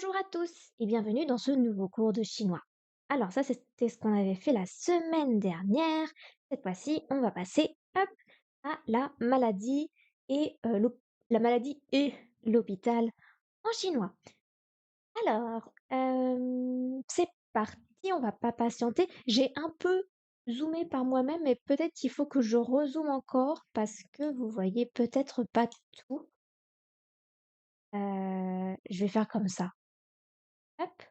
Bonjour à tous et bienvenue dans ce nouveau cours de chinois. Alors ça, c'était ce qu'on avait fait la semaine dernière. Cette fois-ci, on va passer hop, à la maladie et l'hôpital en chinois. Alors, c'est parti, on va pas patienter. J'ai un peu zoomé par moi-même, mais peut-être qu'il faut que je rezoome encore parce que vous voyez peut-être pas tout. Je vais faire comme ça. Hop.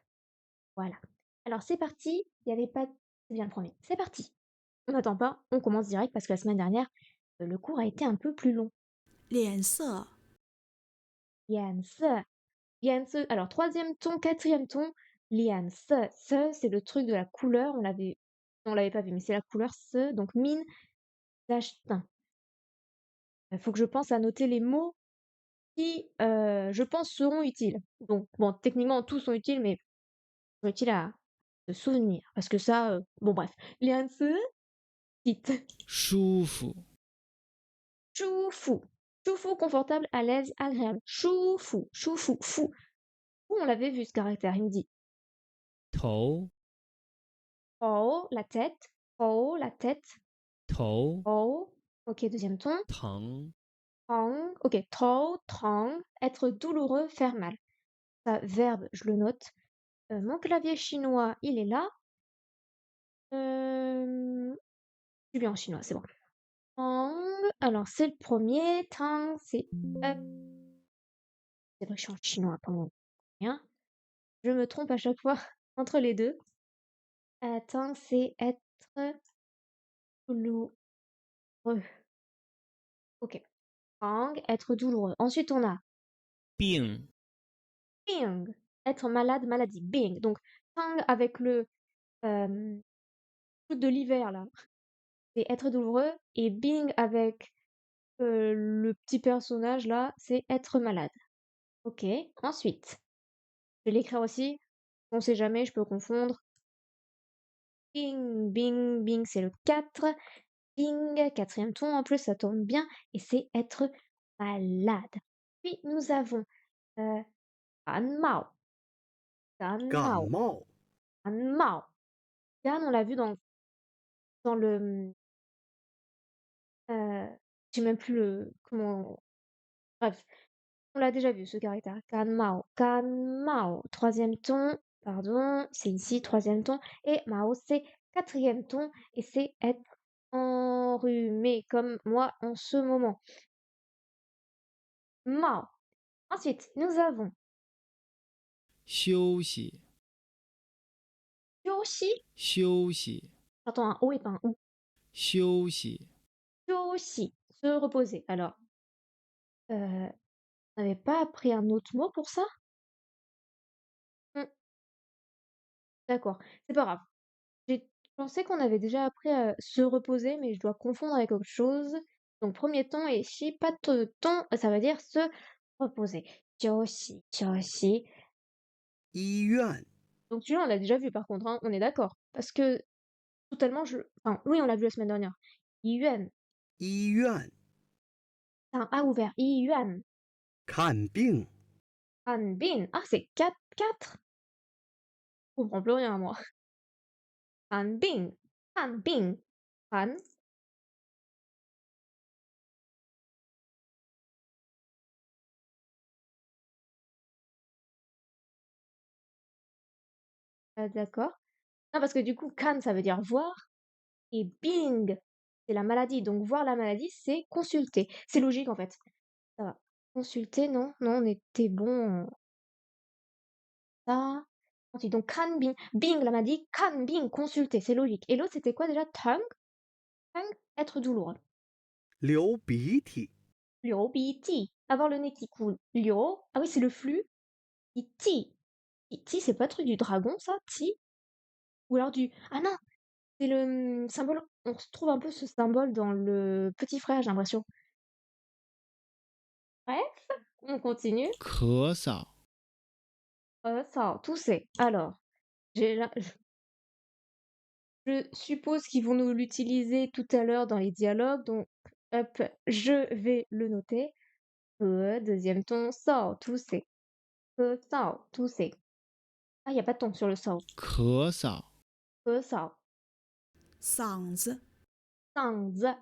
Voilà. Alors c'est parti, il y avait pas c'est bien le premier. C'est parti. On n'attend pas, on commence direct parce que la semaine dernière, le cours a été un peu plus long. 脸色、Lian se, lian se. Alors troisième ton, quatrième ton, lian se. Se, c'est le truc de la couleur, on l'avait pas vu, mais c'est la couleur se, donc min, dash, tin. Il faut que je pense à noter les mots qui, je pense, seront utiles. Donc, bon, techniquement, tous sont utiles, mais sont utiles à se souvenir. Parce que ça, bon bref. Lian se, tit. 舒服、Chou-fou. Chou-fou, confortable, à l'aise, agréable. Chou-fou, chou-fou, fou. Où on l'avait vu ce caractère, il me dit. 头、Oh, la tête. Oh, la tête. 头 Oh. Ok, deuxième ton. 疼、Trong. Ok, trop, trong. Être douloureux, faire mal. Ça, verbe, je le note. Mon clavier chinois, il est là. Je suis bien en chinois, c'est bon. Tang. Alors, c'est le premier. Tang, c'est up. C'est vrai que je suis en chinois pendant rien. Je me trompe à chaque fois entre les deux. Attends, c'est être douloureux. OK. Pang, être douloureux. Ensuite, on a 病、bing, être malade, maladie. Bing. Donc, pang avec le truc de l'hiver, là, c'est être douloureux. Et bing avec le petit personnage, là, c'est être malade. OK. Ensuite, je vais l'écrire aussi. On sait jamais, je peux confondre. Bing, bing, bing, c'est le 4. Bing, quatrième ton, en plus, ça tombe bien. Et c'est être malade. Puis, nous avons 感冒, 感 感冒, 冒、感冒. Gan, on l'a vu dans le, je sais même plus comment, bref, on l'a déjà vu ce caractère. Kanmao, kanmao, troisième ton, pardon, c'est ici, troisième ton, et mao, c'est quatrième ton, et c'est être enrhumé, comme moi en ce moment. Mao. Ensuite, nous avons 休息、yoshi, 休息、j'entends un O et pas un OU. 休息、Yoshi, se reposer. Alors, on n'avait pas appris un autre mot pour ça? Hmm, d'accord, c'est pas grave. J'ai pensé qu'on avait déjà appris à se reposer, mais je dois confondre avec autre chose. Donc, premier ton et shi, pas de ton, ça veut dire se reposer. Joshi, joshi. 医院、 Donc, celui-là, on l'a déjà vu par contre, hein, on est d'accord. Parce que, totalement, enfin, oui, on l'a vu la semaine dernière. Yuan, 医院 c'est un A ouvert. Yuan, 看病、 bin. Ah, c'est 4, 4. Je comprends plus rien, moi. bin, bin. Han, d'accord. Non, parce que du coup, kan, ça veut dire voir. Et bing, c'est la maladie. Donc voir la maladie, c'est consulter. C'est logique en fait. Ça va. Consulter, non, non, on était bon. Ça. Ensuite, donc kan bing, bing la maladie, kan bing consulter, c'est logique. Et l'autre, c'était quoi déjà? Tongue, tongue, être douloureux. 流鼻涕、 Liu bi ti, avoir le nez qui coule. Liu, ah oui, c'est le flux. Et ti, ti, c'est pas le truc du dragon, ça, ti? Ou alors ah non, c'est le symbole. On retrouve un peu ce symbole dans le petit frère, j'ai l'impression. Bref, on continue. 咳嗽、Ça, tousser. Alors, je suppose qu'ils vont nous l'utiliser tout à l'heure dans les dialogues, donc hop, je vais le noter. Deuxième ton, sort, tousser. Sao, tousser. Ah, il y a pas de ton sur le sao. 咳嗽，Sao. 嗓子、嗓子，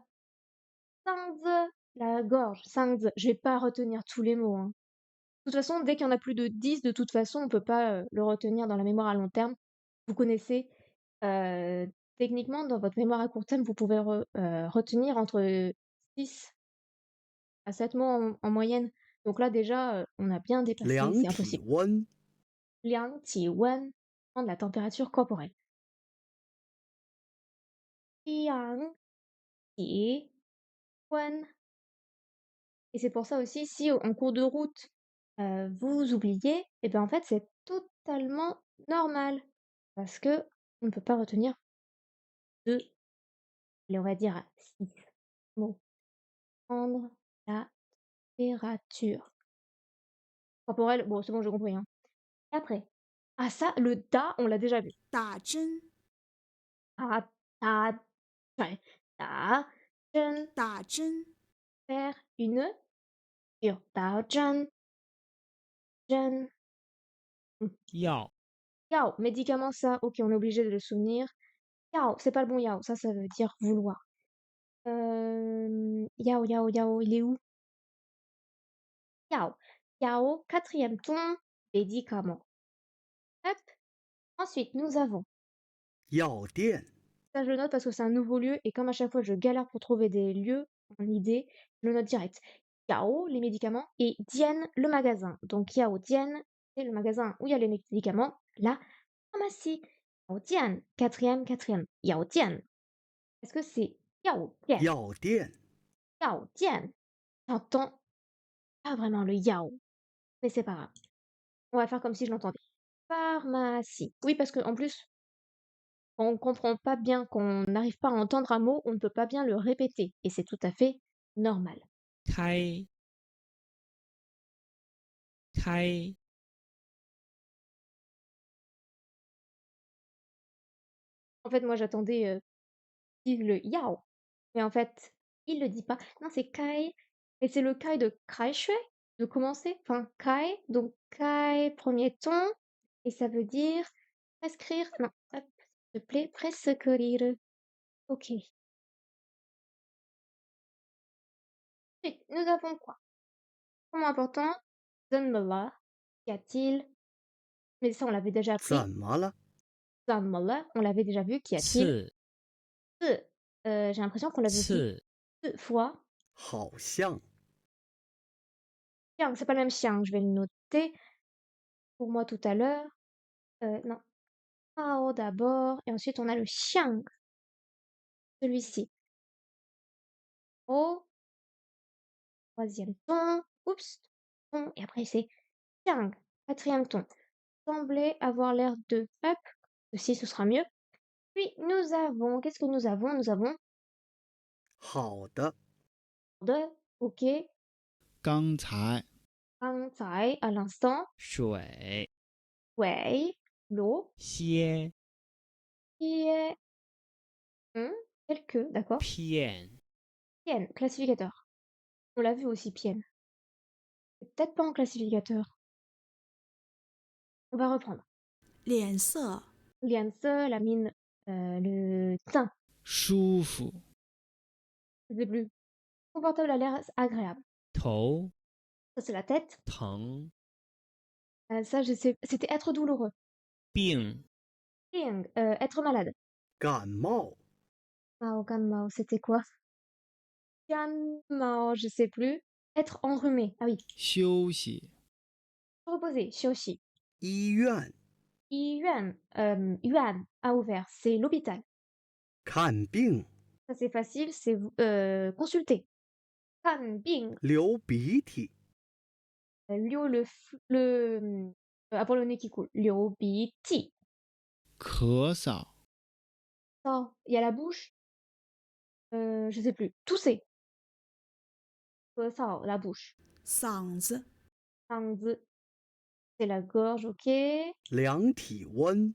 嗓子, la gorge, 嗓子. Je vais pas retenir tous les mots, hein. De toute façon, dès qu'il y en a plus de 10, de toute façon, on peut pas le retenir dans la mémoire à long terme. Vous connaissez, techniquement, dans votre mémoire à court terme, vous pouvez retenir entre 6 à 7 mots en moyenne. Donc là, déjà, on a bien dépassé, 量 c'est 体 impossible. 温， Liang qi wen, prendre la température corporelle. Liang qi wen. Et c'est pour ça aussi, si en cours de route, vous oubliez, et ben en fait, c'est totalement normal. Parce que on ne peut pas retenir de, allez, on va dire 6 mots. Prendre la température corporelle. Bon, c'est bon, j'ai compris, hein. Et après, ah ça, le da, on l'a déjà vu. 打针、 Da, da, ouais, da, zhen, 打针、 faire une cure. Da, zhen, zhen. 药 Yao, médicament, ça, ok, on est obligé de le souvenir. Yao, c'est pas le bon yao, ça veut dire vouloir. Yao, yao, yao, il est où? Yao. Yao, quatrième ton, médicament. Hop. Ensuite, nous avons, 药店， ça je le note parce que c'est un nouveau lieu et comme à chaque fois je galère pour trouver des lieux en idée, je le note direct. Yao, les médicaments, et Dian, le magasin. Donc Yao Dian, c'est le magasin où il y a les médicaments, la pharmacie. Yao Dian, quatrième. Yao Dian. Est-ce que c'est Yao Dian? 药店， Yao Dian. J'entends pas vraiment le Yao, mais c'est pas grave. On va faire comme si je l'entendais. Pharmacie. Oui, parce qu'en plus, quand on comprend pas bien, qu'on n'arrive pas à entendre un mot, on ne peut pas bien le répéter. Et c'est tout à fait normal. 开开 En fait, moi, j'attendais qu'il dise le Yao. Mais en fait, il le dit pas. Non, c'est Kai. Et c'est le Kai de Kai Shui, de commencer. Enfin, Kai. Donc, Kai, premier ton. Et ça veut dire prescrire. Non, hop, s'il te plaît, prescrire. Ok. Ensuite, nous avons quoi? Comment important? Zanmala. Qu'y a-t-il? Mais ça, on l'avait déjà appris. 怎么了？ Zanmala, on l'avait déjà vu. Qu'y a-t-il? 刺 Zi. J'ai l'impression qu'on l'a vu aussi 刺 deux fois. 好像， Xiang, c'est pas le même xiang, je vais le noter pour moi tout à l'heure. Non. Hao d'abord, et ensuite on a le xiang, celui-ci. Au troisième ton. Oups. Ton, et après c'est xiang, quatrième ton. Semblait avoir l'air de hop. Ceci, ce sera mieux. Puis nous avons, qu'est-ce que nous avons? Nous avons 好的， de, ok, 刚才 Zai à l'instant, 水 Wei, l'eau, 些 qui est quelques, d'accord. 片 Pien, classificateur. On l'a vu aussi, Pien. C'est peut-être pas en classificateur. On va reprendre. 脸色、 Liance, la mine, le teint, 舒服 je sais plus. Confortable, a l'air agréable. 头 Ça, c'est la tête. 疼 Ça, je sais, c'était être douloureux. 病 Ling, être malade. 感冒， Mao, Ganmao, c'était quoi? Ganmao, je sais plus. Être enrhumé. Ah oui. 休息 Se reposer. Shioshi. 医院， Yuan, Yuan a ouvert. C'est l'hôpital. 看病， Ça, c'est facile. C'est consulter. Kan Bing, 流鼻涕， Liu avoir le nez qui coule. Liu Bi Ti. 咳嗽 Ça, il y a la bouche. Je sais plus. Tousser. Ça, la bouche. 嗓子、 Hangzi, c'est la gorge, ok. 量体温，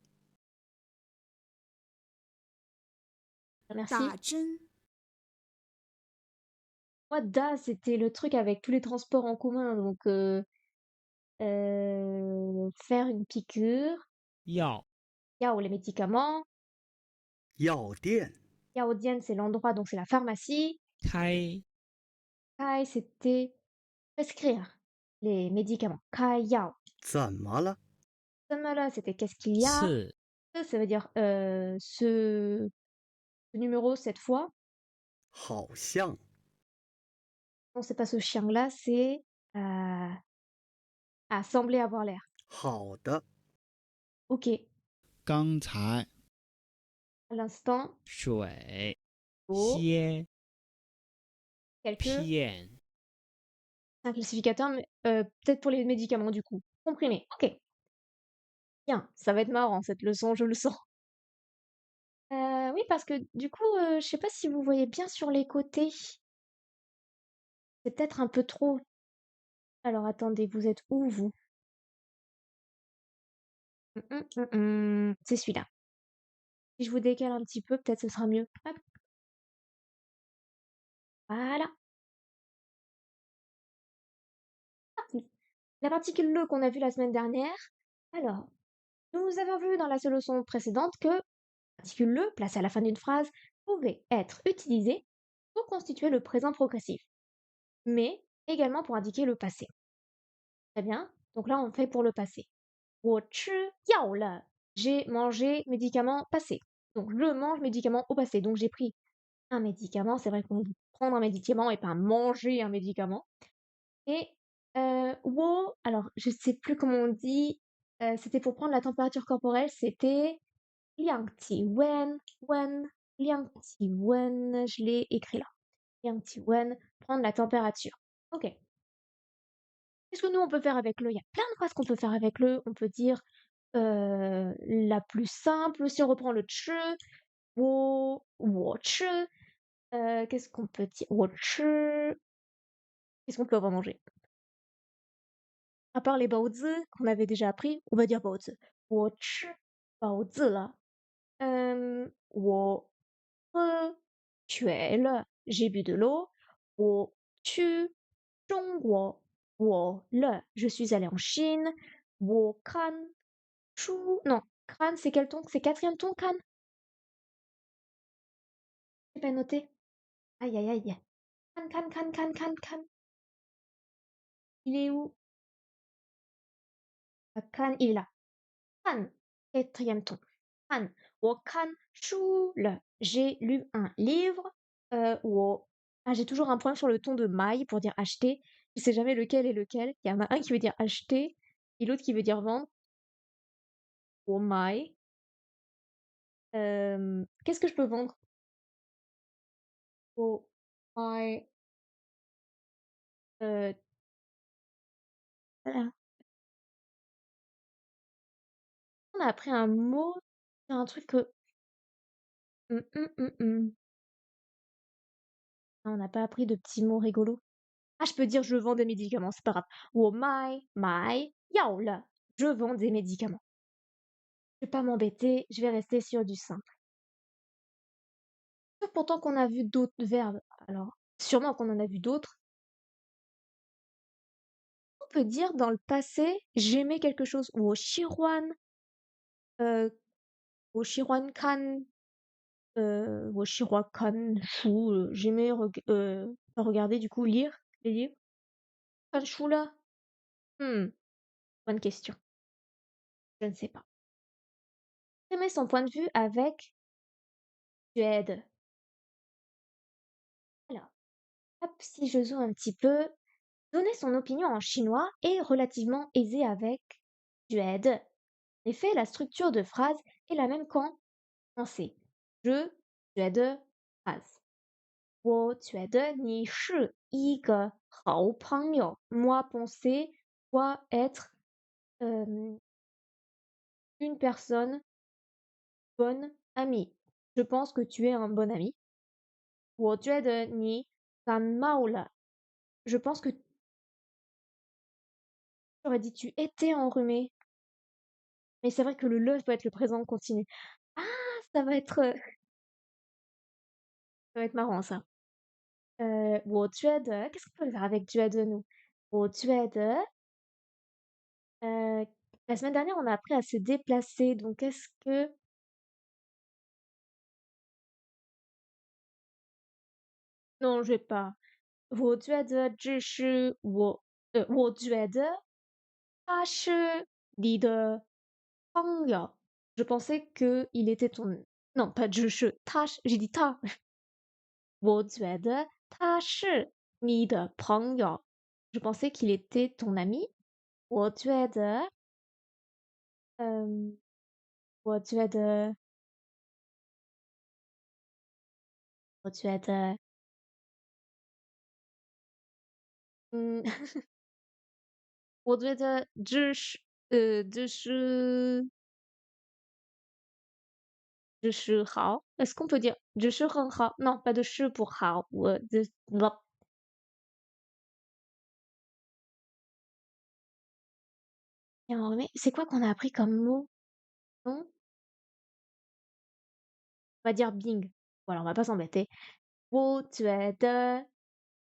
Merci. 打针、 Moi, Da, c'était le truc avec tous les transports en commun. Donc, faire une piqûre. 药 Yao, les médicaments. 药店 Yaodian, c'est l'endroit, donc c'est la pharmacie. 开 Kai, c'était prescrire les médicaments. Kai yao. 怎么了？ Là, c'était qu'est-ce qu'il y a. 次 Ça veut dire ce numéro cette fois. 好像 Non, c'est pas ce chien-là, c'est sembler avoir l'air. 好的 Ok. 刚才 À l'instant, 水 oh, 些 quelques片 un classificateur, mais peut-être pour les médicaments du coup. Comprimés. Ok. Bien, ça va être marrant cette leçon, je le sens. Oui, parce que du coup, je sais pas si vous voyez bien sur les côtés. C'est peut-être un peu trop. Alors attendez, vous êtes où vous? C'est celui-là. Si je vous décale un petit peu, peut-être ce sera mieux. Hop. Voilà. Parti. La particule le qu'on a vue la semaine dernière. Alors, nous avons vu dans la leçon précédente que la particule le, placée à la fin d'une phrase, pouvait être utilisée pour constituer le présent progressif, mais également pour indiquer le passé. Très bien. Donc là, on fait pour le passé. 我吃药了. J'ai mangé médicament passé. Donc je mange médicament au passé. Donc j'ai pris un médicament. C'est vrai qu'on dit prendre un médicament et pas manger un médicament. Et wo, alors je sais plus comment on dit. C'était pour prendre la température corporelle. C'était liang ti wen, liang ti wen. Je l'ai écrit là. Liang ti wen, prendre la température. Ok. Qu'est-ce que nous on peut faire avec le? Il y a plein de phrases qu'on peut faire avec le. On peut dire la plus simple, si on reprend le 吃, 我吃, qu'est-ce qu'on peut dire? 我吃, qu'est-ce qu'on peut avoir mangé? À part les baozi qu'on avait déjà appris, on va dire baozi. 我吃 baozi là. 我喝 j'ai bu de l'eau. 我去中国je suis allée en Chine. 我看书 non, crâne c'est quel ton? C'est quatrième ton, crâne? J'ai pas noté. Aïe aïe aïe. Can. Il est où? Can, il est là. Can, quatrième ton. Can. 我看书了. J'ai lu un livre. 我 j'ai toujours un point sur le ton de mai pour dire acheter. Je sais jamais lequel est lequel. Il y en a un qui veut dire acheter et l'autre qui veut dire vendre. 我买. Qu'est-ce que je peux vendre? 我买. Voilà. On a appris un mot. C'est un truc que. Hum. Ah, on n'a pas appris de petits mots rigolos. Ah, je peux dire je vends des médicaments, c'est pas grave. 我卖药了. Je vends des médicaments. Je vais pas m'embêter, je vais rester sur du simple. Pourtant qu'on a vu d'autres verbes. Alors, sûrement qu'on en a vu d'autres. On peut dire dans le passé, j'aimais quelque chose. 我喜欢 我喜欢看 我喜欢看书 j'aimais pas regarder du coup lire les livres. 看书了. Bonne question. Je ne sais pas. Exprimer son point de vue avec Suède. Alors, hop, si je zoome un petit peu, donner son opinion en chinois est relativement aisé avec Suède. En effet, la structure de phrase est la même qu'en français. Je, Suède, phrase. 我觉得你是一个好朋友. Moi, penser, toi, être une personne bonne amie. Je pense que tu es un bon ami. 我觉得你感冒了. Je pense que j'aurais dit tu étais enrhumé. Mais c'est vrai que le peut être le présent continu. Ah, ça va être, ça va être marrant ça. 我觉得 qu'est-ce qu'on peut faire avec 觉得 nous? 我觉得 Heu, la semaine dernière, on a appris à se déplacer, donc est-ce que non, je vais pas. 我觉得他是你的朋友. Je pensais qu'il était ton non, pas 他是 j'ai dit他. 我觉得他是你的朋友. Je pensais qu'il était ton ami. 我觉得嗯，我觉得嗯，我觉得这是好. Est-ce qu'on peut dire 这是很好? Non, pas de 是 pour 好. Mais c'est quoi qu'on a appris comme mot? Non? On va dire Bing. Voilà, on va pas s'embêter. 我觉得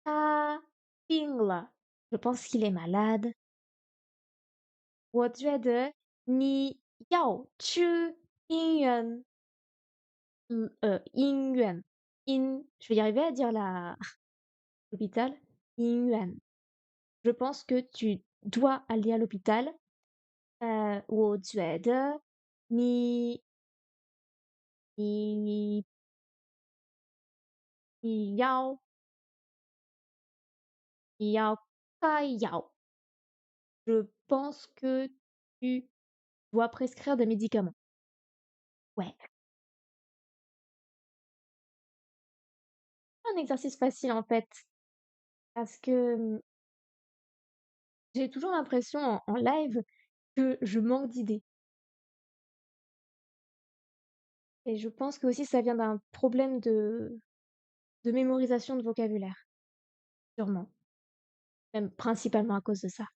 他病了. Je pense qu'il est malade. 我觉得你要去医院. 医院. Je vais y arriver à dire la l'hôpital. 医院. Je pense que tu dois aller à l'hôpital. 我觉得你你要开药. Je pense que tu dois prescrire des médicaments. Ouais, un exercice facile en fait, parce que j'ai toujours l'impression en live que je manque d'idées. Et je pense que aussi ça vient d'un problème de mémorisation de vocabulaire, sûrement, même principalement à cause de ça.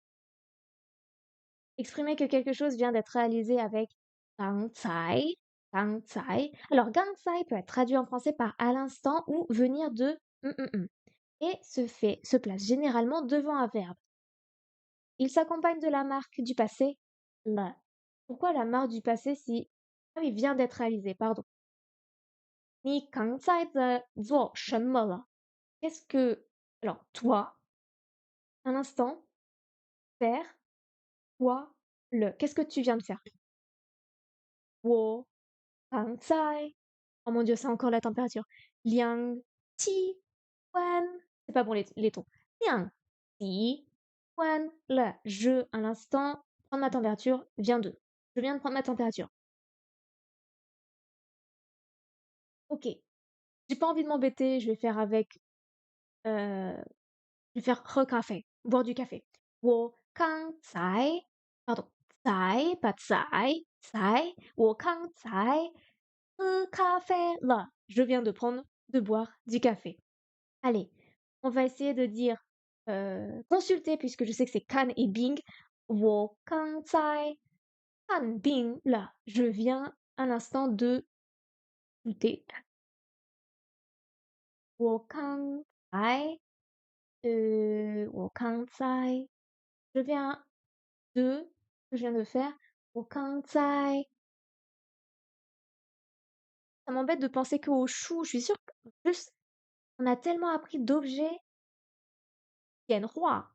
Exprimer que quelque chose vient d'être réalisé avec 刚才, 刚才. Alors 刚才 peut être traduit en français par à l'instant ou venir de et se place généralement devant un verbe. Il s'accompagne de la marque du passé, le. Pourquoi la marque du passé si ah oui, vient d'être réalisé, pardon. 你刚才在做什么了? Qu'est-ce que alors toi, un instant, faire, toi, le. Qu'est-ce que tu viens de faire? 我刚才 oh mon Dieu, c'est encore la température. 量体温 c'est pas bon les tons. 量体温了. Je, un instant, prendre ma température vient de. Je viens de prendre ma température. OK. J'ai pas envie de m'embêter, je vais faire avec, je vais faire 喝咖啡, boire du café. 我刚才 pardon, 才 pas 才 我刚才喝咖啡了. Je viens de boire du café. Allez, on va essayer de dire consulter puisque je sais que c'est Can et Bing. 我刚才看病了. Je viens un instant de consulter. 我刚才 je viens de je viens de faire 我刚才 ça m'embête de penser qu'au chou. Je suis sûre qu'en plus on a tellement appris d'objets. 电话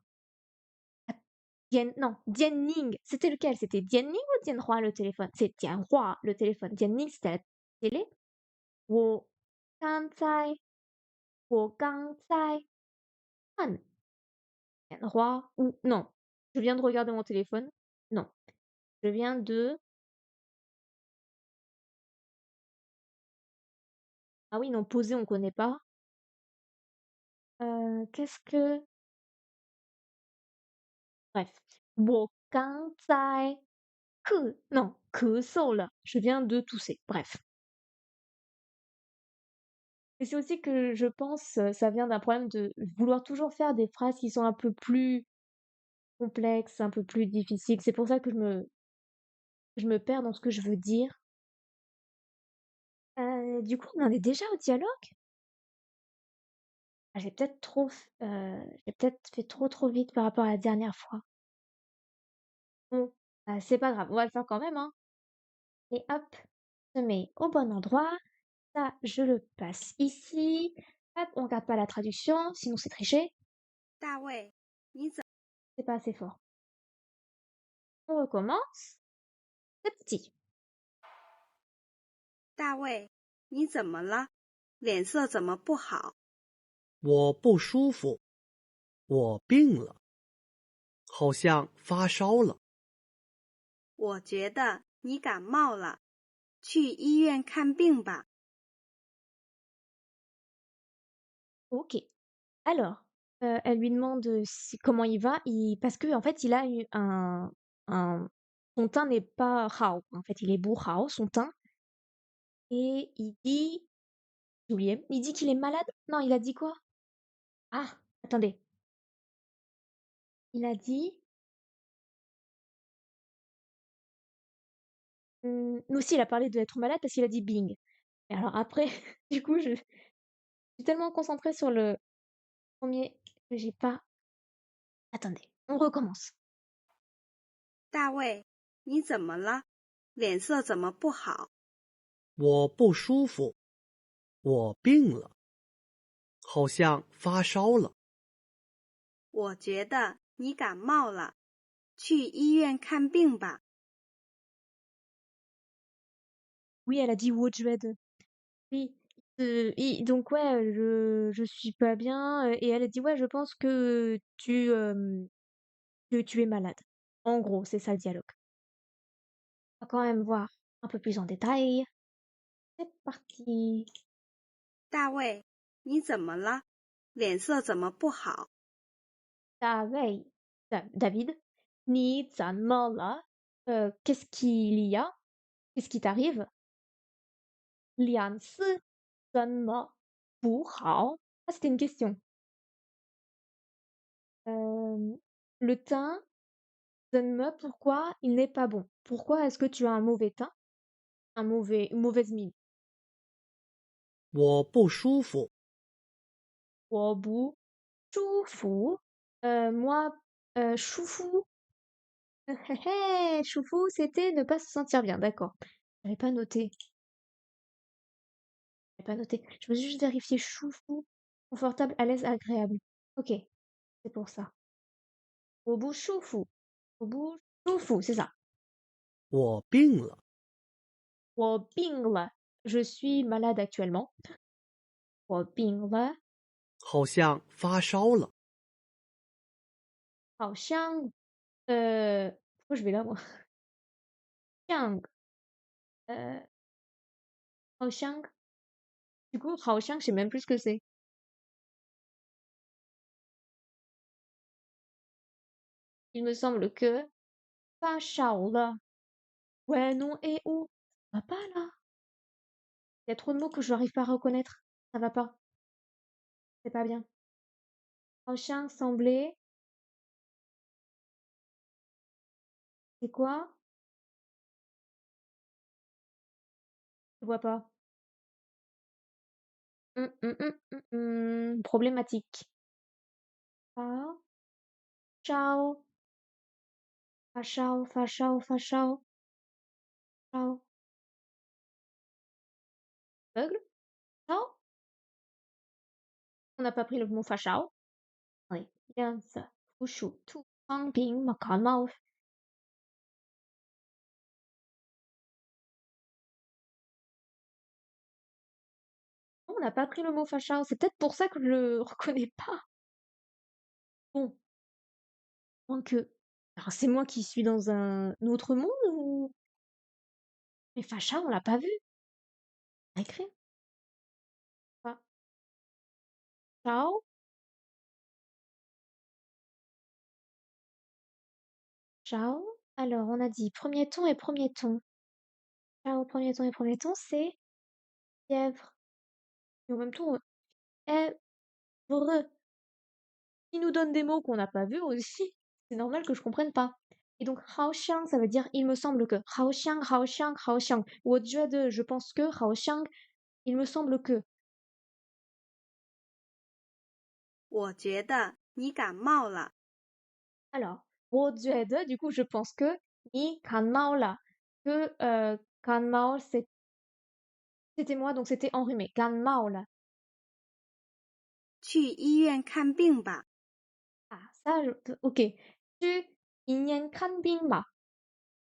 non, Dianning, c'était lequel? C'était Dianning ou Dianhua le téléphone? C'est Dianhua le téléphone. Dianning, c'était la télé. 我刚才看 Dianhua ou non, je viens de regarder mon téléphone. Non, je viens de ah oui, non, poser, on connaît pas. Qu'est-ce que bref. 我刚才 non, 咳嗽了. Je viens de tousser. Bref. Et c'est aussi que je pense, ça vient d'un problème de vouloir toujours faire des phrases qui sont un peu plus complexes, un peu plus difficiles. C'est pour ça que je me perds dans ce que je veux dire. Du coup, on en est déjà au dialogue? Ah, j'ai peut-être fait trop vite par rapport à la dernière fois. Bon, c'est pas grave, on va le faire quand même, hein. Et hop, je mets au bon endroit. Ça, je le passe ici. Hop, on regarde pas la traduction, sinon c'est tricher. 大卫，你怎 C'est pas assez fort. On recommence. C'est petit. 大卫，你怎么了？脸色怎么不好？我不舒服，我病了，好像发烧了。我觉得你感冒了，去医院看病吧。 Ok. Alors, elle lui demande comment il va, parce que en fait, il a eu son teint n'est pas rao. En fait, il est beau rao, son teint. Et il dit, j'ai oublié, il dit qu'il est malade. Non, il a dit quoi? Ah, attendez. Il a dit, nous aussi, il a parlé d'être malade parce qu'il a dit Bing. Et alors après, du coup, je suis tellement concentrée sur le premier que j'ai pas. Attendez, on recommence. 大卫，你怎么了？脸色怎么不好？我不舒服，我病了，好像发烧了。我觉得你感冒了，去医院看病吧。 Oui, elle a dit Wojwed. Oui. Donc ouais, je suis pas bien. Et elle a dit ouais, je pense que tu es malade. En gros, c'est ça le dialogue. On va quand même voir un peu plus en détail. C'est parti. 大卫，你怎么了？脸色怎么不好？ David, ni Mola. Qu'est-ce qu'il y a? Qu'est-ce qui t'arrive? Lian Si Zanma Bu Hao. Ah, c'était une question. Le teint, donne-moi pourquoi il n'est pas bon. Pourquoi est-ce que tu as un mauvais teint? Une mauvaise mine. 我不舒服， Wobu, choufou. Moi, choufou. Choufou, c'était ne pas se sentir bien, d'accord. J'avais pas noté. J'avais pas noté. Je me suis juste vérifié choufou. Confortable, à l'aise, agréable. Ok, c'est pour ça. Wobu, choufou. Wobu, choufou, c'est ça. 我病了， Wobingla. Je suis malade actuellement. Wobingla. 好像发烧了。 Pourquoi je vais là, moi? Xiang, euh, Haoxiang. Du coup, Haoxiang, je sais même plus ce que c'est. Il me semble que Fa Shao là. Ouais, non, et oh, ça va pas là. Il y a trop de mots que je n'arrive pas à reconnaître. Ça va pas. C'est pas bien. Haoxiang semblait. C'est quoi? Je vois pas. Problématique. Fa Shao. Fa Shao, Fa Shao, Fa Shao. Shao. Bugle? Shao? On n'a pas pris le mot Fa Shao. Oui. Bien ça. Fushu. Tout. Ping. Makan. On n'a pas pris le mot facha. C'est peut-être pour ça que je le reconnais pas. Bon, moins que. Alors c'est moi qui suis dans un autre monde ou. Mais facha, on l'a pas vu. À écrire. Fa- Chao. Chao. Alors on a dit premier ton et premier ton. Chao, premier ton et premier ton, c'est fièvre. Et en même temps, èvre. Il nous donne des mots qu'on n'a pas vus aussi. C'est normal que je comprenne pas. Et donc, Haoxiang, ça veut dire il me semble que. Haoxiang, Haoxiang, Haoxiang. Ou de je pense que. Haoxiang, il me semble que. 我觉得你感冒了， Alors, du coup, je pense que ni kanmaola, que kanmao, c'était moi, donc c'était enrhumé. Kanmaola. 去医院看病吧。 Ah, ça, ok. Tu, inyen kanbing ma.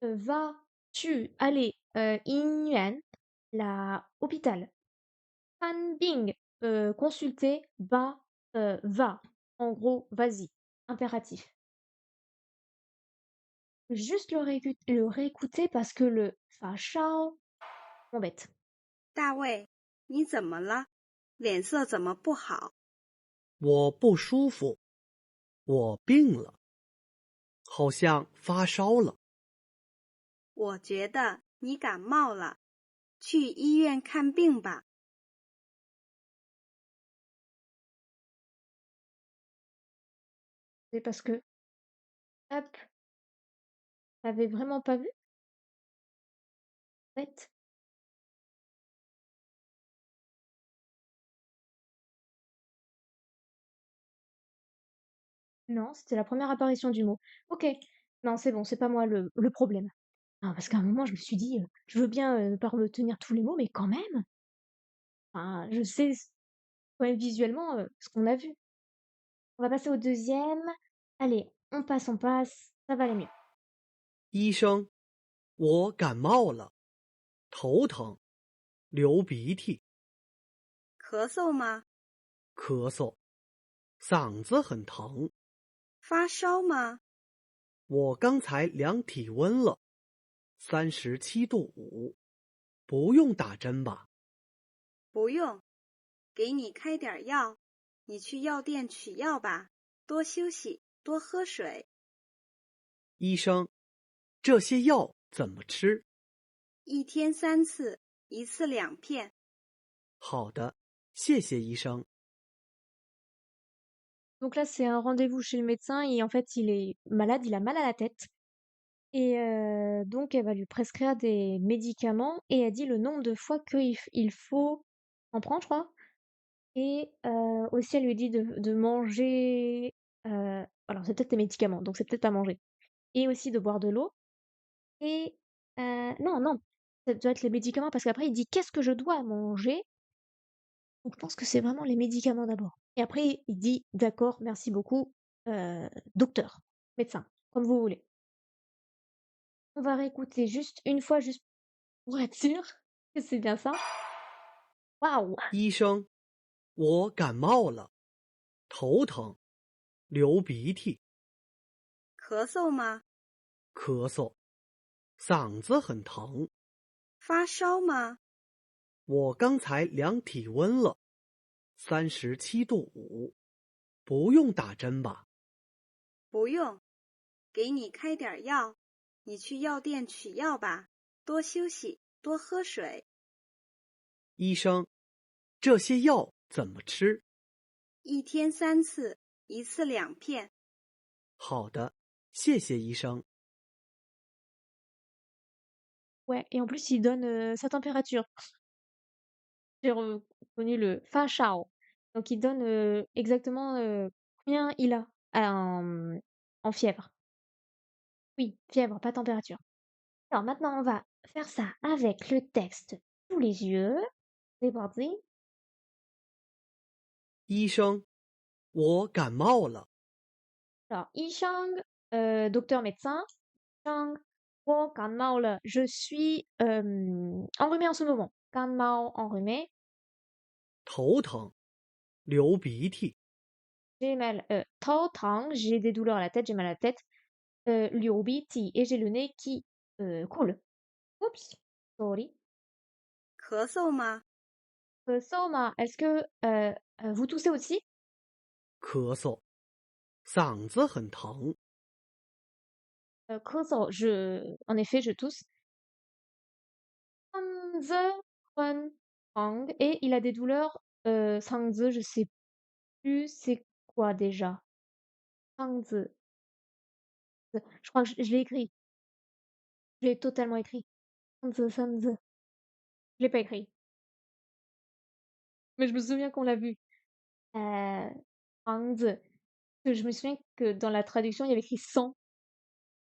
Va, tu, allez, inyuan, la hôpital. Kanbing, consulter, ba, va. En gros, vas-y. Impératif. Juste le réécouter parce que le fa shao m'embête. 大卫，你怎么了？脸色怎么不好？我不舒服，我病了，好像发烧了。我觉得你感冒了，去医院看病吧。C'est parce que, hop, t'avais vraiment pas vu? En fait, non, c'était la première apparition du mot. Ok, non, c'est bon, c'est pas moi le problème. Non, parce qu'à un moment, je me suis dit, je veux bien pas retenir tous les mots, mais quand même, enfin, je sais quand même visuellement ce qu'on a vu. On va passer au deuxième. Allez, on passe, ça va aller mieux. 医生，我感冒了，头疼，流鼻涕，咳嗽吗？咳嗽，嗓子很疼。发烧吗？我刚才量体温了，37度5，不用打针吧？不用，给你开点药，你去药店取药吧。多休息，多喝水。医生，这些药怎么吃？一天3次，一次2片。好的，谢谢医生。Donc là, c'est un rendez-vous chez le médecin et en fait, il est malade, il a mal à la tête. Et donc, elle va lui prescrire des médicaments et elle dit le nombre de fois qu'il faut en prendre, je crois. Et aussi, elle lui dit de manger. Alors, c'est peut-être des médicaments, donc c'est peut-être pas manger. Et aussi de boire de l'eau. Et non, non, ça doit être les médicaments parce qu'après, il dit qu'est-ce que je dois manger. Donc, je pense que c'est vraiment les médicaments d'abord. Et après, il dit d'accord, merci beaucoup, docteur, médecin, comme vous voulez. On va réécouter juste une fois, juste pour être sûr que c'est bien ça. Waouh! 医生，我感冒了，头疼，流鼻涕，咳嗽吗？咳嗽，嗓子很疼。发烧吗？我刚才量体温了，37度5，不用打针吧？不用，给你开点药，你去药店取药吧。多休息，多喝水。医生，这些药怎么吃？一天3次，一次2片。好的，谢谢医生。Ouais, et en plus, il donne sa température. J'ai reconnu le fa shao. Donc, il donne exactement combien il a en fièvre. Oui, fièvre, pas température. Alors, maintenant, on va faire ça avec le texte sous les yeux. C'est parti. 医生，我感冒了， Alors, Yishang, docteur médecin. Yishang, wo kanmao le. Je suis enrhumé en ce moment. Kanmao, enrhumé. 头疼，流鼻涕， J'ai mal. Tao tang, j'ai des douleurs à la tête, j'ai mal à la tête. Liobiti, et j'ai le nez qui coule. Oups, sorry. 咳嗽吗？ Soma, est-ce que vous toussez aussi? 咳嗽，嗓子很疼。Koso, en effet, je tousse. Sangze, Hun, Hang, et il a des douleurs. Sangze, je sais plus c'est quoi déjà. Sangze. Je crois que je l'ai écrit. Je l'ai totalement écrit. Sangze, Sangze. Je l'ai pas écrit. Mais je me souviens qu'on l'a vu. Sangze. Que je me souviens que dans la traduction, il y avait écrit 100.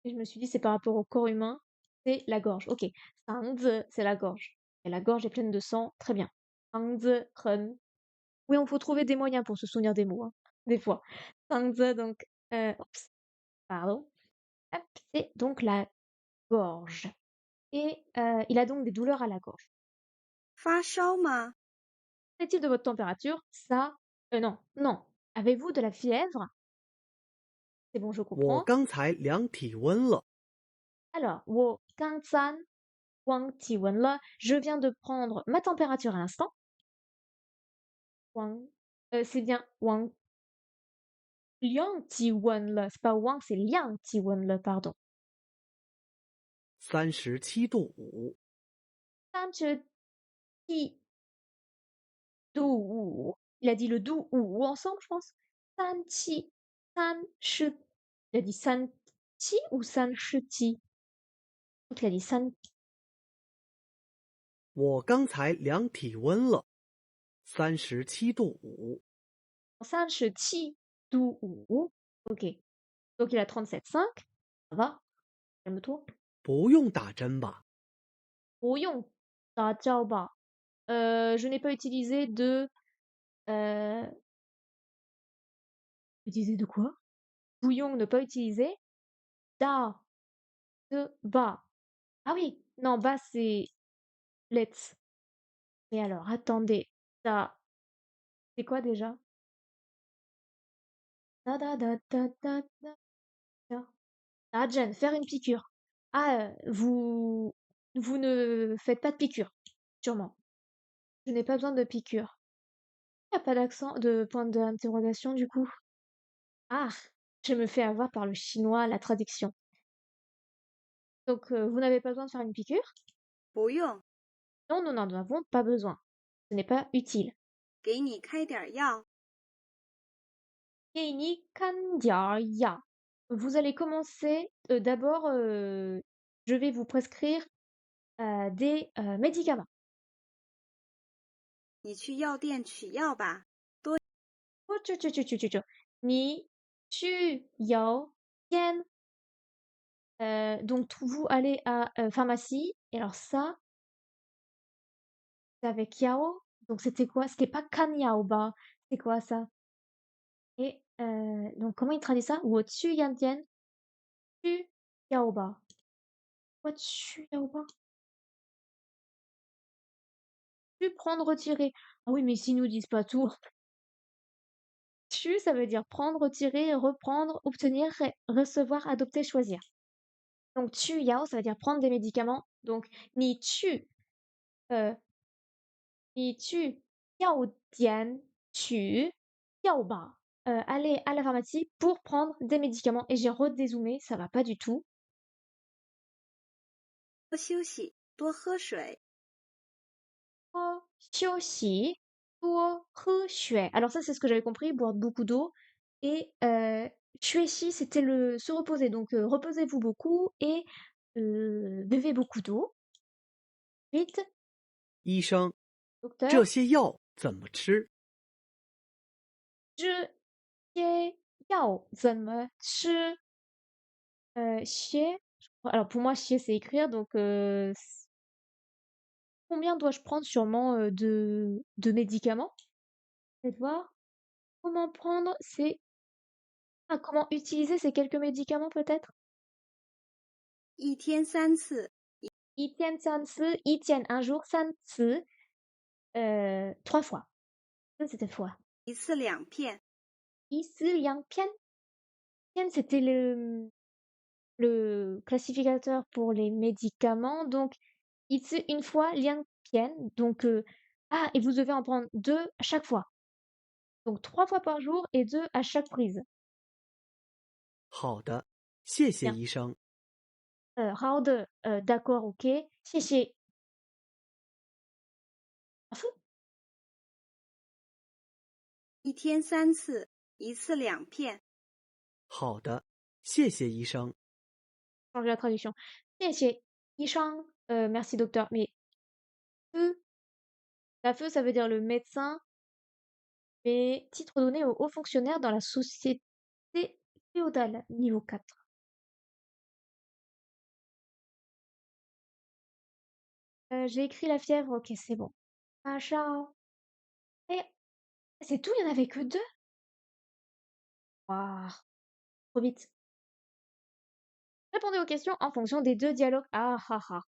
Et je me suis dit, c'est par rapport au corps humain, c'est la gorge. Ok, 嗓子, c'est la gorge. Et la gorge est pleine de sang, très bien. 嗓子很 oui, il faut trouver des moyens pour se souvenir des mots, hein, des fois. 嗓子, donc, oups, pardon. Hop, c'est donc la gorge. Et il a donc des douleurs à la gorge. 发烧吗？ Qu'est-il de votre température? Ça, non, non. Avez-vous de la fièvre? C'est bon, je 我 comprends. 刚才量体温了。 Alors, 我刚才量体温了, je viens de prendre ma température à l'instant. 量, c'est bien 量体温了, c'est pas 量, c'est 量体温了, pardon. 37.5度。37 度. Il a dit le do ou ensemble, je pense. 37, 37. Il a dit 37 ou 37? Je crois qu'il a dit 37. 我刚才量体温了，37.5度。37 度 OK. Donc il a 37,5. Ça va? Calme-toi. 不用打针吧？ 不用打针吧? Je n'ai pas utilisé de... Utiliser de quoi? Bouillon, ne pas utiliser. Da, de, ba. Ah oui, non, ba c'est let's. Mais alors, attendez. Da, c'est quoi déjà? Da da da da da da da. Ah, Jen, faire une piqûre. Ah, vous ne faites pas de piqûre, sûrement. Je n'ai pas besoin de piqûre. Il n'y a pas d'accent, de point d'interrogation du coup. Ah, je me fais avoir par le chinois, la traduction. Donc, vous n'avez pas besoin de faire une piqûre? 不用， Non, nous n'en avons pas besoin. Ce n'est pas utile. 给你开点药。 Geini ya. Vous allez commencer d'abord, je vais vous prescrire des médicaments. 你去药店取药吧。 Oh, Ni tu yao tian. Donc vous allez à pharmacie. Et alors ça, c'est avec yao. Donc c'était quoi? C'était pas kan yao ba. C'est quoi ça? Et donc comment il traduit ça? Wo tu yan tian. Tu yao ba. What tu yao ba? Tu prendre, retirer. Ah oui, mais s'ils nous disent pas tout. Tu, ça veut dire prendre, retirer, reprendre, obtenir, recevoir, adopter, choisir. Donc tu yao, ça veut dire prendre des médicaments. Donc ni tu yao dian tu yao ba. Aller à la pharmacie pour prendre des médicaments. Et j'ai redézoomé, ça va pas du tout. 多休息，多喝水。 休息，多喝水. Alors ça, c'est ce que j'avais compris, boire beaucoup d'eau. Et 学习, c'était le se reposer. Donc reposez-vous beaucoup et buvez beaucoup d'eau. Vite, 医生， docteur. 这些药怎么吃？ 这些药怎么吃? Chier. Alors pour moi, chier, c'est écrire. Donc combien dois-je prendre sûrement de médicaments? Faites voir. Comment prendre ces... Ah, comment utiliser ces quelques médicaments peut-être? 一天3次， 一天三次, 一天 un jour, 三次, 3 fois. Ça, c'était fois. 一次2片。 一次两片. Pian, c'était le classificateur pour les médicaments. Donc, 一次 une fois, 两片. Donc, ah, et vous devez en prendre 2 à chaque fois. Donc, 3 fois par jour et 2 à chaque prise. 好的，谢谢 Bien. 医生。 好的, d'accord, ok. 谢谢. Ah, fou. 一天3次，一次2片。 好的，谢谢医生。 Changer la traduction. 谢谢医生. Merci docteur. Mais feu, la feu, ça veut dire le médecin. Mais titre donné aux hauts fonctionnaires dans la société féodale, niveau 4. J'ai écrit la fièvre, OK, c'est bon. Machin. Et c'est tout, il y en avait que 2? Waouh, trop vite. Répondez aux questions en fonction des 2 dialogues. Ah ha ha.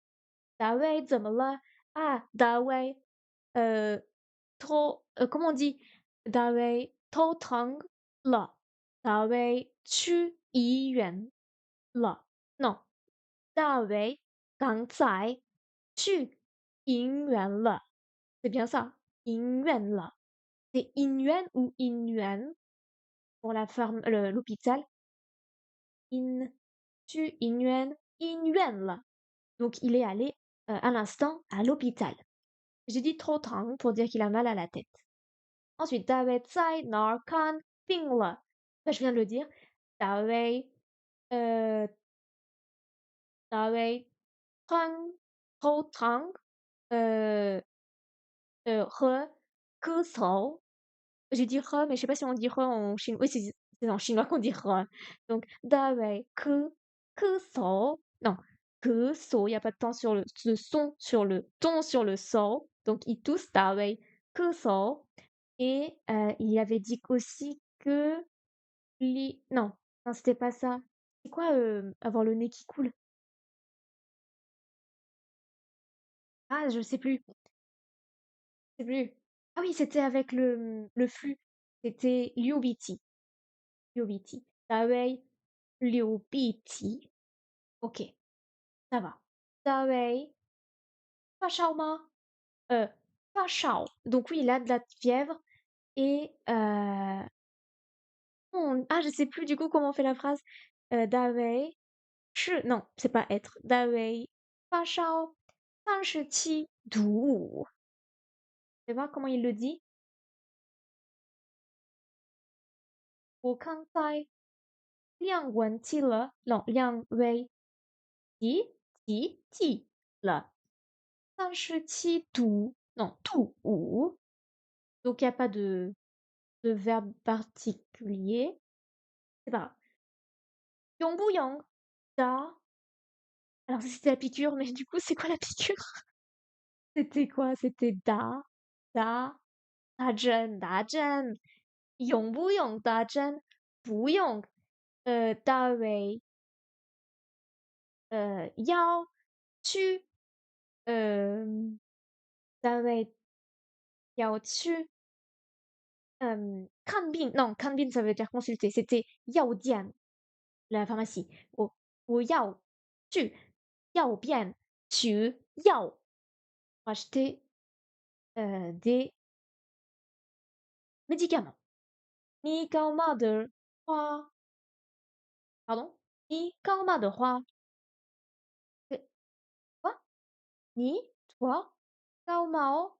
大卫怎么了？啊，大卫，comment on dit? 大卫头疼了，大卫去医院了。Non，大卫刚才去医院了。C'est bien ça，医院了。C'est 医院ou 医院pour la l'hôpital. 去医院，医院了。Donc il est allé à l'instant à l'hôpital. J'ai dit trop tard pour dire qu'il a mal à la tête. Ensuite, 大卫在哪儿看病了？Ben, je viens de le dire. 大卫，呃，大卫看头疼，呃和咳嗽。J'ai dit re, mais je sais pas si on dit re en chinois. Oui, c'est en chinois qu'on dit re. Donc, 大卫咳嗽. Non, 咳嗽, il n'y a pas de temps sur le son, sur le ton, sur le son. Donc, il tousse, 大卫咳嗽. Et il avait dit aussi que non, non, c'était pas ça. C'est quoi avoir le nez qui coule? Ah, je sais plus. Je sais plus. Ah oui, c'était avec le flux. C'était Liu Biti. Liu Biti. 大卫流鼻涕. Ok, ça va. 大卫发烧吗？发烧. Donc oui, il a de la fièvre et ah, je sais plus du coup comment on fait la phrase. 大卫non, c'est pas être. 大卫发烧37度5. Tu vois comment il le dit? 我刚才量温计了，non, 量温计了37度, non, 度5. Donc il n'y a pas de verbe particulier. C'est pas grave. 用不用的? Alors ça, c'était la piqûre, mais du coup, c'est quoi la piqûre? C'était quoi? C'était da, 打针. 用不用打针？不用。大卫要去大卫要去看病，non, 看病 ça veut dire consulter, c'était 药店 la pharmacie. 我要去药店取药 acheter des médicaments. 你干嘛的话？Pardon? 你干嘛的话？Quoi? 你 toi 干嘛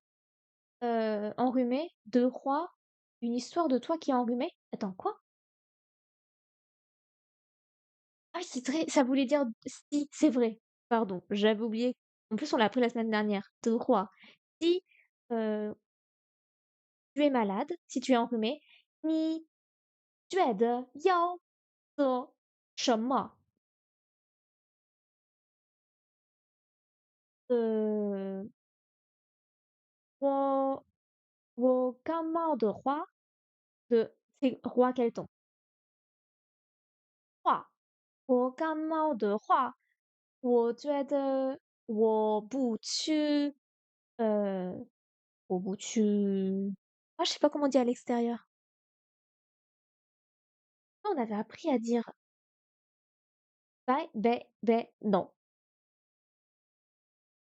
enrhumé, de roi, une histoire de toi qui est enrhumé. Attends, quoi? Ah, c'est très, ça voulait dire si, c'est vrai. Pardon, j'avais oublié. En plus, on l'a appris la semaine dernière. De roi. Si tu es malade, si tu es enrhumé, 你觉得要做什么？我我感冒的话c'est roi quel ton? 话，我感冒的话，我觉得我不去，呃，我不去。Ah, je sais pas comment dire à l'extérieur. On avait appris à dire non.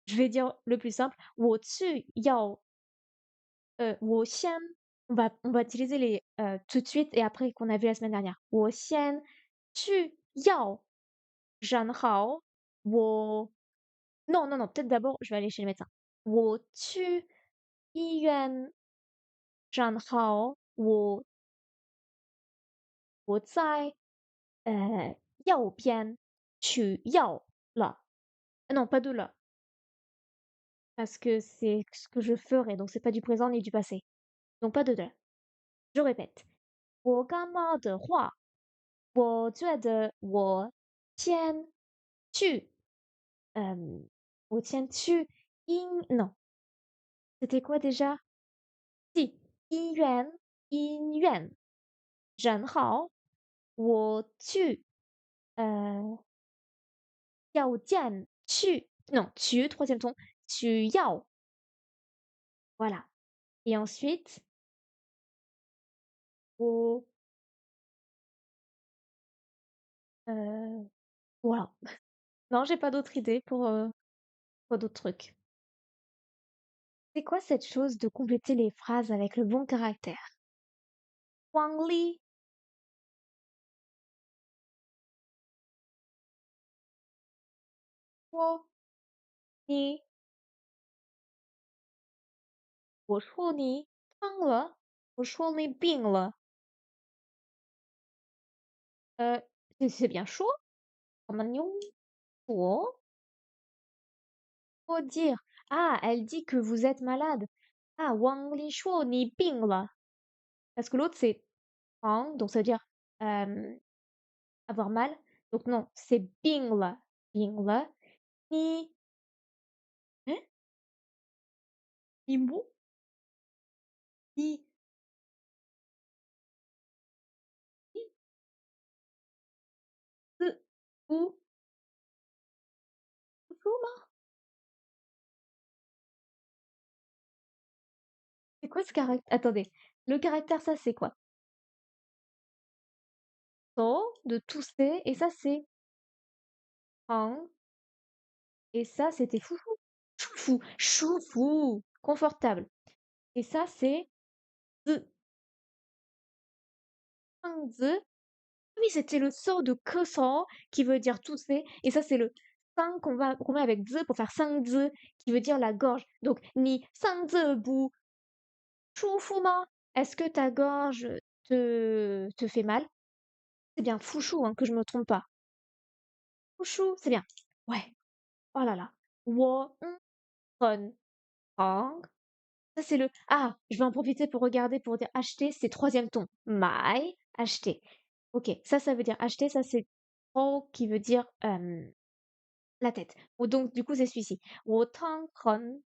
Je vais dire le plus simple. 我去要我先 on va utiliser les tout de suite et après qu'on a vu la semaine dernière. 我先去要然后我 non, non, non, peut-être d'abord, je vais aller chez le médecin. 我去医院然后我在药边取药了. Non, pas de là. Parce que c'est ce que je ferai, donc c'est pas du présent ni du passé. Donc pas de là. Je répète. 我感冒的话，我觉得我先去，我先去 Non, c'était quoi déjà? Si, 医院，医院，人好，我去，要见，去，non, 去 troisième ton, 需要, voilà. Et ensuite, 我 voilà. Non, j'ai pas d'autres idées pour d'autres trucs. C'est quoi cette chose de compléter les phrases avec le bon caractère? Wang Li, 说你，我说你胖了，我说你病了。C'est bien chaud, comme un lion. Oh, faut dire. Ah, elle dit que vous êtes malade. Ah, Wang Li shuo ni bing le. Parce que l'autre c'est Hang, donc ça veut dire avoir mal. Donc non, c'est bing le. Bing le. Ni. Hein? Ni mu? Ni. Ni. Zi. Ou. Fou. C'est quoi ce caractère? Attendez. Le caractère, ça c'est quoi? So, de tousser. Et ça c'est Hang. Et ça c'était foufou. Choufou. Choufou. Confortable. Et ça c'est zi. Hang zi. Oui, c'était le sort de que qui veut dire tousser. Et ça, c'est le 5 qu'on met avec zi pour faire 5 zi qui veut dire la gorge. Donc, ni 5 zi bu. Choufuma. Est-ce que ta gorge te fait mal? C'est bien fouchou, hein, que je me trompe pas. Fouchou, c'est bien. Ouais. Oh là là. Wo ren hang. Ça, c'est le. Ah, je vais en profiter pour regarder pour dire acheter, c'est troisième ton. Mai, acheter. Ok, ça veut dire acheter, ça c'est trop qui veut dire la tête. Ou donc, du coup, c'est celui-ci. 我头很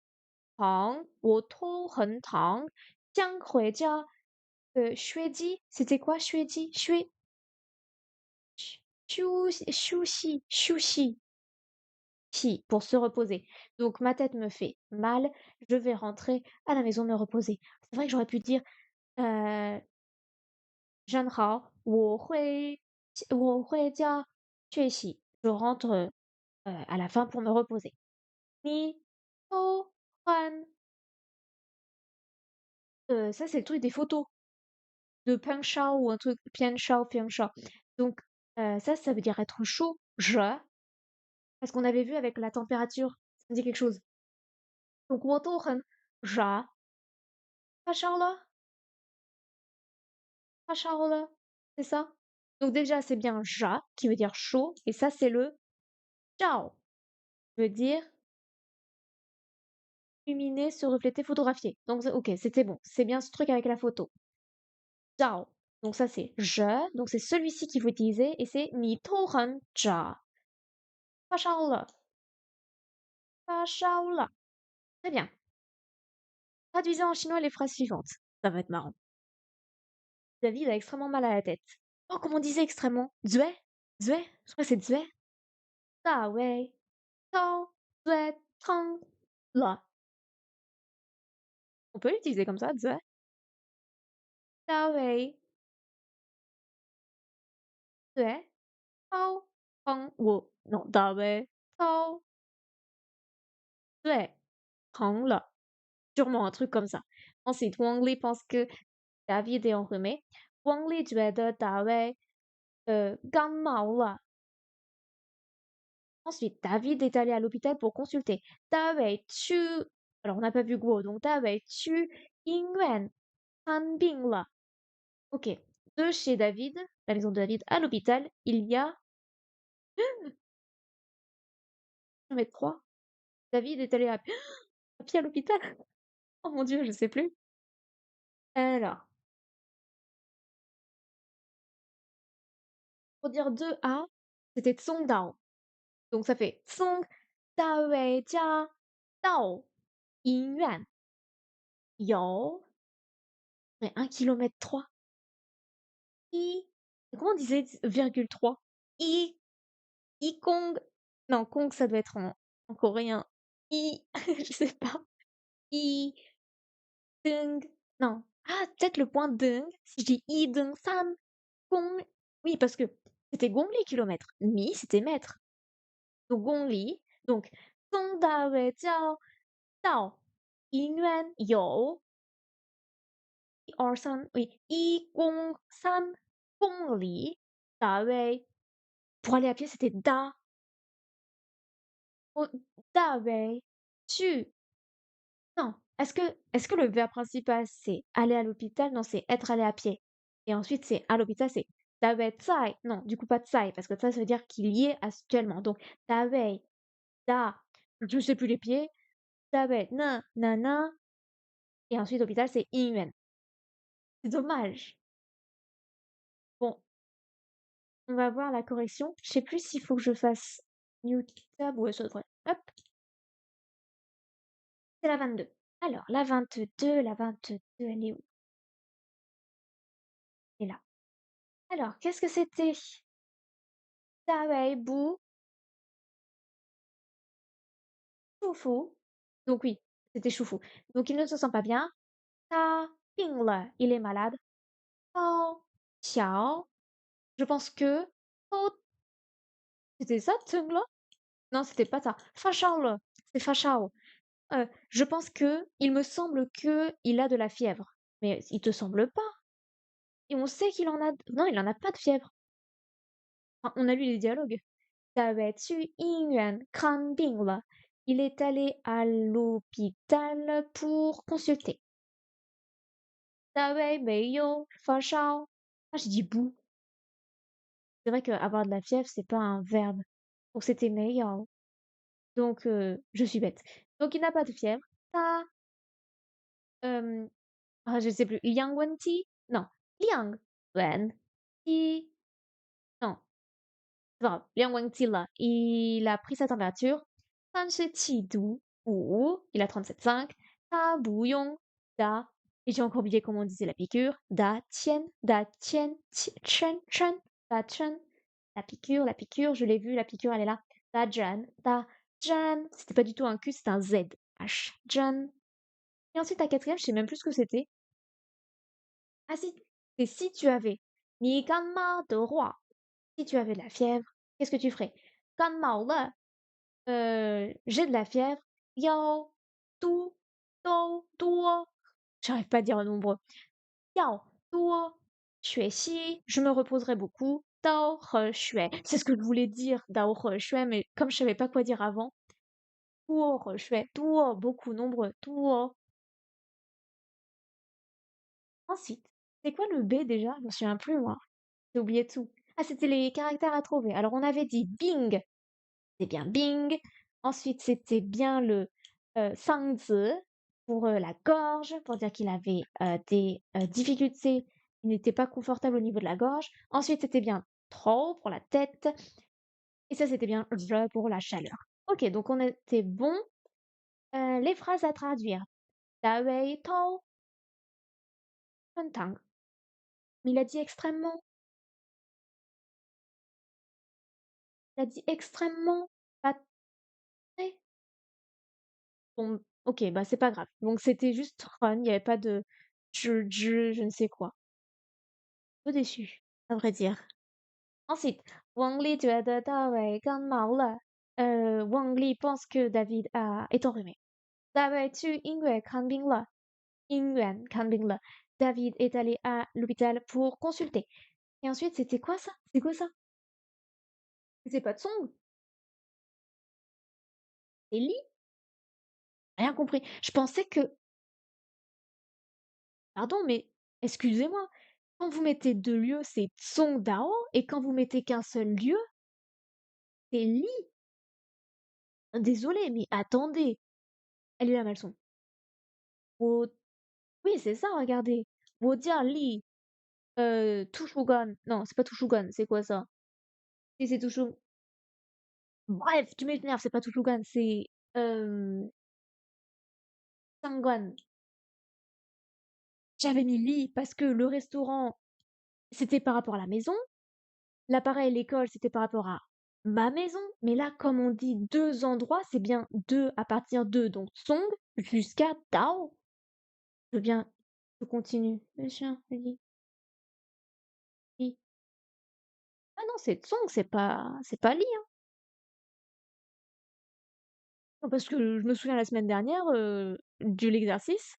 疼，将回家。xueji, c'était quoi xueji? Xuxi, pour se reposer. Donc, ma tête me fait mal, je vais rentrer à la maison me reposer. C'est vrai que j'aurais pu dire, euh, 真好，我回家休息. Je rentre à la fin pour me reposer. Ni to han. Ça, c'est le truc des photos de Peng Shao ou un truc Pian Shao, Pian Shao. Donc, ça veut dire être chaud. Je. Parce qu'on avait vu avec la température, ça me dit quelque chose. Donc, 我都很 ja. Pas chaud là? Pas chaud là? C'est ça? Donc, déjà, c'est bien ja qui veut dire chaud. Et ça, c'est le chao. Veut dire illuminer, se refléter, photographier. Donc, ok, c'était bon. C'est bien ce truc avec la photo. Zhao. Donc ça c'est je, donc c'est celui-ci qu'il faut utiliser et c'est ni to han ja. Pas shao le. Pas shao le. Très bien. Traduisez en chinois les phrases suivantes. Ça va être marrant. David a extrêmement mal à la tête. Oh, comment on disait extrêmement? Zue? Zue? Je crois que c'est zue. Da wei. Tao. Zue. Tang. La. On peut l'utiliser comme ça, zue. Da wei. Zue. Tao. Tang. Wo. Non, da wei. Tao. Zue. Tang le. Sûrement un truc comme ça. Ensuite, Wang Li pense que David est enrhumé. Wang Li 觉得大卫感冒了. Ensuite, David est allé à l'hôpital pour consulter. 大卫去 alors on n'a pas vu Guo, donc 大卫去医院看病了. Ok. De chez David, la maison de David, à l'hôpital, il y a 1 m 3. David est allé à pied à l'hôpital. Oh mon Dieu, je sais plus. Alors, pour dire 2A, c'était Tsongdao. Donc ça fait Tsong Da Wei Jia Dao. 医院有mais 1 km 3. Comment on disait virgule 3? I Ikong. Non, Kong, ça doit être en coréen. Je sais pas. I Deung. Non. Ah, peut-être le point Deung. Si je dis I Deung San. Gong. Oui, parce que c'était Gongli kilomètre. Mi, c'était mètre. Donc Gongli. Donc, 松大尾交到医院有123, oui, 103公里. 大尾. Pour aller à pied, c'était da. Oh, da wei. Tu. Non. Est-ce que le verbe principal, c'est aller à l'hôpital? Non, c'est être allé à pied. Et ensuite, c'est à l'hôpital, c'est da wei zai. Non, du coup, pas de sai, parce que ça veut dire qu'il y est actuellement. Donc, da wei, da. Je sais plus les pieds. Da wei, na, na. Et ensuite, hôpital, c'est yuan. C'est dommage. Bon, on va voir la correction. Je sais plus s'il faut que je fasse new tab ou ça devrait. Hop, c'est la 22. Alors, la 22, elle est où? Elle est là. Alors, qu'est-ce que c'était? Bou, Choufou. Donc oui, c'était Choufou. Donc il ne se sent pas bien. Ta Ping le, il est malade. Tao Xiao. Je pense que. Oh, c'était ça, Tsung le? Non, c'était pas ça. Fa Shao le. C'est Fa Shao. Je pense que. Il me semble que il a de la fièvre. Mais il te semble pas. Et on sait qu'il en a. Non, il en a pas de fièvre. Enfin, on a lu les dialogues. 在外去医院看病了. Il est allé à l'hôpital pour consulter. 在外没有发烧. Ah, j'ai dit bou. C'est vrai qu'avoir de la fièvre, c'est pas un verbe. Donc c'était meilleur. Donc je suis bête. Donc il n'a pas de fièvre. Ta, je sais plus. Liang Wenqi? Non. Liang Wenqi. Non. C'est pas grave. Liang Wenqi là. Il a pris sa température. 37 ou il a 37,5. Ta bouillon. Da. Et j'ai encore oublié comment on disait la piqûre. Da tien, chen, chen, da chen. La piqûre, je l'ai vue, la piqûre, elle est là. Da jan. C'était pas du tout un Q, c'était un Z. H. Jan. Et ensuite, la quatrième, je sais même plus ce que c'était. Ah si, c'est si tu avais. Ni ganma de roi. Si tu avais de la fièvre, qu'est-ce que tu ferais? Ganmao le. J'ai de la fièvre. Yao. Tu. Do. Duo. J'arrive pas à dire un nombre. Yao. Duo. Xue je me reposerai beaucoup. Dao He Xue. C'est ce que je voulais dire, Dao He Xue, mais comme je savais pas quoi dire avant. Duo He Xue. Duo, beaucoup, nombreux. Duo. Ensuite, c'est quoi le B déjà? Je me souviens plus, moi. J'ai oublié tout. Ah, c'était les caractères à trouver. Alors, on avait dit Bing. C'est bien Bing. Ensuite, c'était bien le Sangzi pour la gorge, pour dire qu'il avait des difficultés. Il n'était pas confortable au niveau de la gorge. Ensuite, c'était bien Trop pour la tête. Et ça, c'était bien Je pour la chaleur. Ok, donc on était bon. Les phrases à traduire. Da wei tou fen tang. Mais il a dit extrêmement. Il a dit extrêmement. Pas très. Bon, ok, bah c'est pas grave. Donc c'était juste run, il n'y avait pas de je ne sais quoi. Un peu déçu, à vrai dire. Ensuite, Wang Li 觉得大卫感冒了. Wang Li pense que David est enrhumé. 大卫去医院看病了. 医院看病了. David est allé à l'hôpital pour consulter. Et ensuite, c'était quoi ça? C'est quoi ça? C'est pas de song? C'est Li? Rien compris. Je pensais que. Pardon, mais excusez-moi. Quand vous mettez deux lieux, c'est Tsongdao, et quand vous mettez qu'un seul lieu, c'est Li. Désolée, mais attendez. Elle est là, ma leçon. Wo- Oui, c'est ça, regardez. Wodia Li. Tushugan. Non, c'est pas Tushugan, c'est quoi ça? Si, c'est Tushugan. Bref, tu m'énerves, c'est pas Tushugan, c'est. 상관. J'avais mis lit parce que le restaurant, c'était par rapport à la maison. L'appareil, l'école, c'était par rapport à ma maison. Mais là, comme on dit 2 endroits, c'est bien 2 à partir de donc Song jusqu'à Dao. Je veux bien je continue. Le chien, le lit, lit. Ah non, c'est Song, c'est pas lit, hein. Non, parce que je me souviens la semaine dernière, de l'exercice,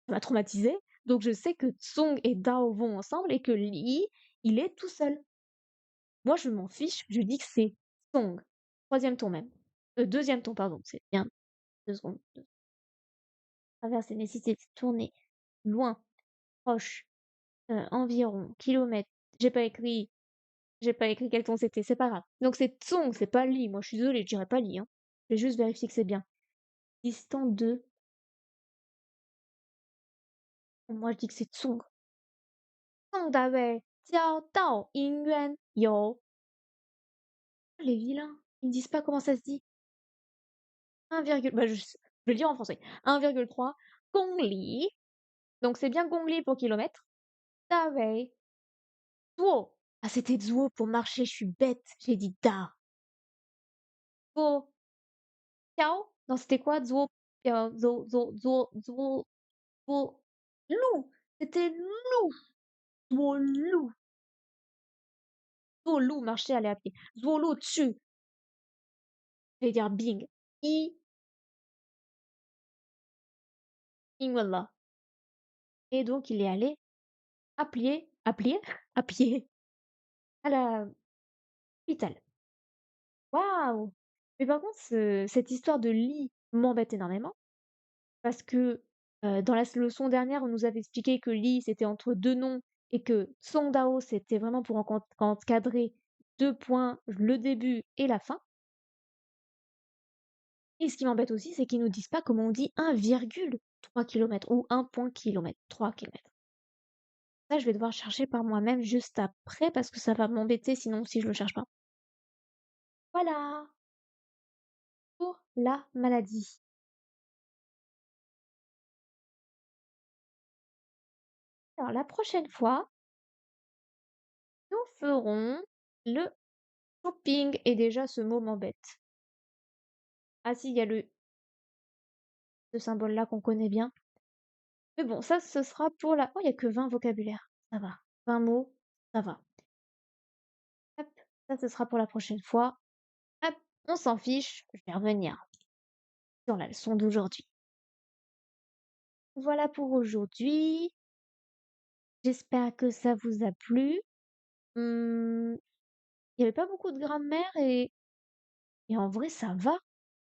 ça m'a traumatisée. Donc je sais que Song et Dao vont ensemble et que Lee, il est tout seul. Moi, je m'en fiche, je dis que c'est Song. 3e ton même. 2e ton, pardon, c'est bien 2 secondes. Traverser nécessité de tourner loin, proche, environ, kilomètres. J'ai pas écrit quel ton c'était, c'est pas grave. Donc c'est Song, c'est pas Lee. Moi, je suis désolée, je dirais pas Lee, hein. Je vais juste vérifier que c'est bien. Distant de. Moi, je dis que c'est Song. 宋大卫交到音渊有 les vilains, ils me disent pas comment ça se dit. 1, bah, je vais le dire en français. 1,3 公里. Donc c'est bien gongli pour kilomètre. Dawei. Zuo. Ah, c'était Zuo pour marcher, je suis bête. J'ai dit da. Zuo. Piao. Non, c'était quoi? Zuo. Piao. Zuo. Loup. C'était loup. Zuo loup. Zuo loup marcher, aller à pied. Zuo loup tu. Je vais dire bing. I. Ingwalla. Et donc, il est allé à pied à la l'hôpital. Waouh! Mais par contre, cette histoire de lit m'embête énormément parce que dans la leçon dernière, on nous avait expliqué que lit c'était entre deux noms et que Songdao c'était vraiment pour encadrer deux points, le début et la fin. Et ce qui m'embête aussi, c'est qu'ils nous disent pas comment on dit 1,3 km ou 1 point kilomètre, 3 km. Ça, je vais devoir chercher par moi-même juste après parce que ça va m'embêter sinon si je le cherche pas. Voilà pour la maladie. Alors la prochaine fois, nous ferons le shopping et déjà ce mot m'embête. Ah si, il y a ce symbole-là qu'on connaît bien. Mais bon, ça, ce sera pour la... Oh, il y a que 20 vocabulaires. Ça va. 20 mots, ça va. Hop, ça, ce sera pour la prochaine fois. Hop, on s'en fiche, je vais revenir sur la leçon d'aujourd'hui. Voilà pour aujourd'hui. J'espère que ça vous a plu. Il y avait pas beaucoup de grammaire et en vrai, ça va,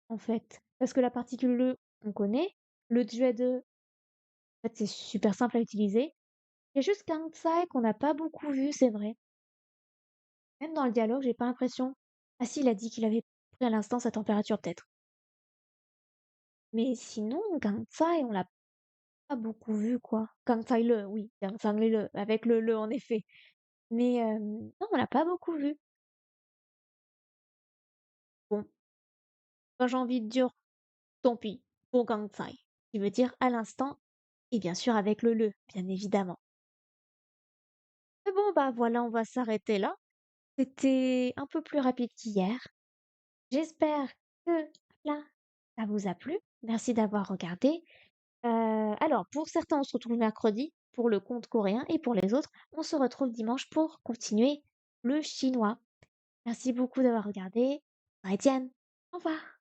en fait. Parce que la particule le, on connaît. Le de, en fait, c'est super simple à utiliser. Il y a juste Kansai qu'on n'a pas beaucoup vu, c'est vrai. Même dans le dialogue, j'ai pas l'impression. Ah si, il a dit qu'il avait pris à l'instant sa température, peut-être. Mais sinon, Kansai, on l'a pas beaucoup vu, quoi. Kansai le, oui, Kansai le, avec le, en effet. Mais non, on l'a pas beaucoup vu. Bon, quand j'ai envie de dire tant pis pour Kansai. Qui veut dire à l'instant, et bien sûr avec le, bien évidemment. Mais bon, bah voilà, on va s'arrêter là. C'était un peu plus rapide qu'hier. J'espère que là, ça vous a plu. Merci d'avoir regardé. Alors, pour certains, on se retrouve mercredi pour le conte coréen et pour les autres, on se retrouve dimanche pour continuer le chinois. Merci beaucoup d'avoir regardé. Bye, Diane. Au revoir.